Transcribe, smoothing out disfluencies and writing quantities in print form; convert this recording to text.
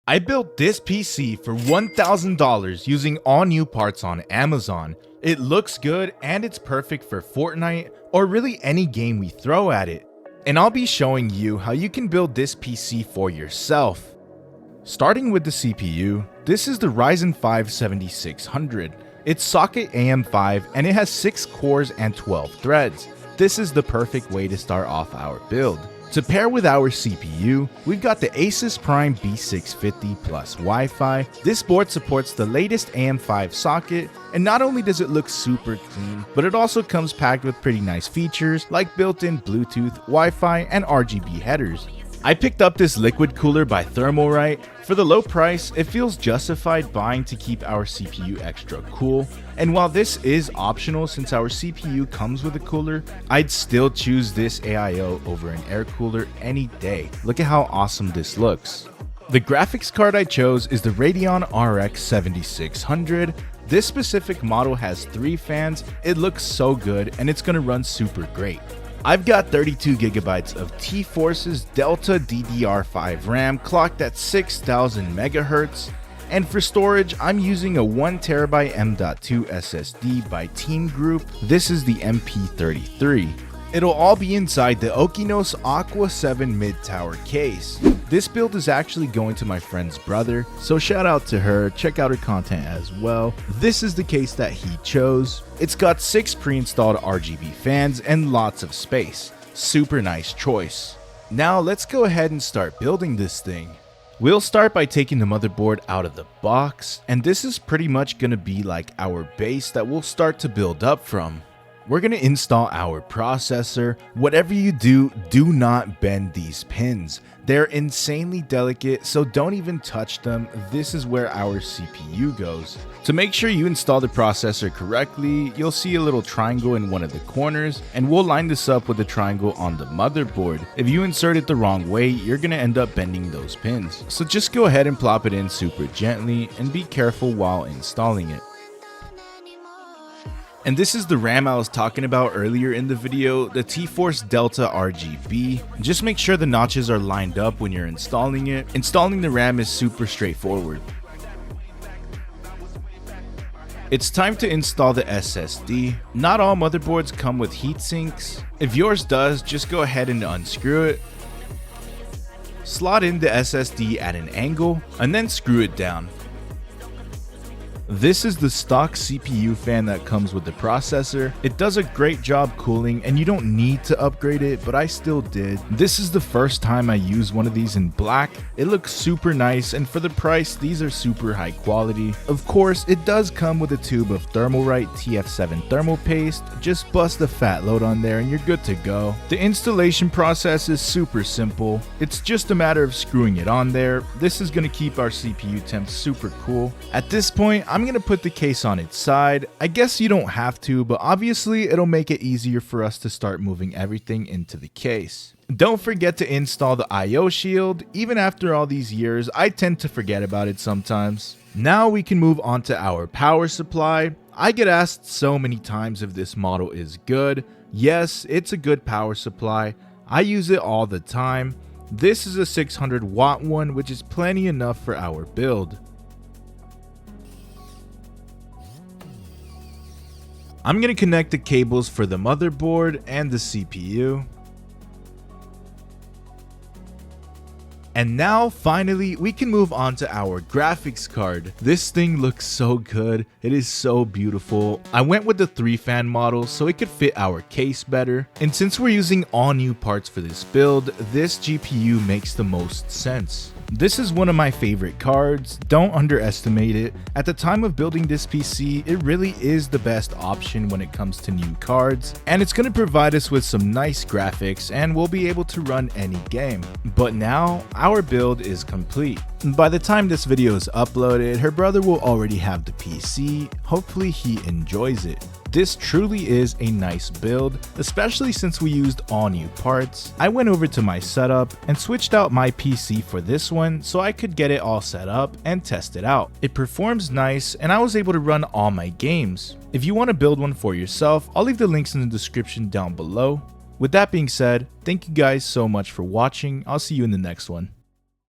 I built this PC for $1,000 using all new parts on Amazon. It looks good and it's perfect for Fortnite or really any game we throw at it. And I'll be showing you how you can build this PC for yourself. Starting with the CPU, this is the Ryzen 5 7600. It's socket AM5 and it has 6 cores and 12 threads. This is the perfect way to start off our build. To pair with our CPU, we've got the Asus Prime B650 plus Wi-Fi. This board supports the latest AM5 socket, and not only does it look super clean, but it also comes packed with pretty nice features like built-in Bluetooth, Wi-Fi, and RGB headers. I picked up this liquid cooler by Thermalright. For the low price, it feels justified buying to keep our CPU extra cool. And while this is optional since our CPU comes with a cooler, I'd still choose this AIO over an air cooler any day. Look at how awesome this looks. The graphics card I chose is the Radeon RX 7600. This specific model has 3 fans, it looks so good, and it's gonna run super great. I've got 32GB of T-Force's Delta DDR5 RAM clocked at 6000 MHz, and for storage I'm using a 1TB M.2 SSD by Team Group. This is the MP33. It'll all be inside the Okinos Aqua 7 mid-tower case. This build is actually going to my friend's brother, so shout out to her, check out her content as well. This is the case that he chose. It's got 6 pre-installed RGB fans and lots of space. Super nice choice. Now let's go ahead and start building this thing. We'll start by taking the motherboard out of the box, and this is pretty much going to be like our base that we'll start to build up from. We're going to install our processor. Whatever you do, do not bend these pins. They're insanely delicate, so don't even touch them. This is where our CPU goes. To make sure you install the processor correctly, you'll see a little triangle in one of the corners, and we'll line this up with the triangle on the motherboard. If you insert it the wrong way, you're going to end up bending those pins. So just go ahead and plop it in super gently and be careful while installing it. And this is the RAM I was talking about earlier in the video, the T-Force Delta RGB. Just make sure the notches are lined up when you're installing it. Installing the RAM is super straightforward. It's time to install the SSD. Not all motherboards come with heat sinks. If yours does, just go ahead and unscrew it. Slot in the SSD at an angle and then screw it down. This is the stock CPU fan that comes with the processor. It does a great job cooling and you don't need to upgrade it, but I still did. This is the first time I use one of these in black. It looks super nice, and for the price, these are super high quality. Of course, it does come with a tube of Thermalright TF7 thermal paste. Just bust the fat load on there and you're good to go. The installation process is super simple. It's just a matter of screwing it on there. This is going to keep our CPU temp super cool. At this point, I'm going to put the case on its side. I guess you don't have to, but obviously it'll make it easier for us to start moving everything into the case. Don't forget to install the I/O shield. Even after all these years, I tend to forget about it sometimes. Now we can move on to our power supply. I get asked so many times if this model is good. Yes, it's a good power supply. I use it all the time. This is a 600 watt one, which is plenty enough for our build. I'm going to connect the cables for the motherboard and the CPU. And now finally we can move on to our graphics card. This thing looks so good. It is so beautiful. I went with the 3-fan model so it could fit our case better. And since we're using all new parts for this build, this GPU makes the most sense. This is one of my favorite cards. Don't underestimate it. At the time of building this PC, it really is the best option when it comes to new cards, and it's going to provide us with some nice graphics and we'll be able to run any game. But now our build is complete. By the time this video is uploaded, her brother will already have the PC. Hopefully he enjoys it. This truly is a nice build, especially since we used all new parts. I went over to my setup and switched out my PC for this one so I could get it all set up and test it out. It performs nice and I was able to run all my games. If you want to build one for yourself, I'll leave the links in the description down below. With that being said, thank you guys so much for watching. I'll see you in the next one.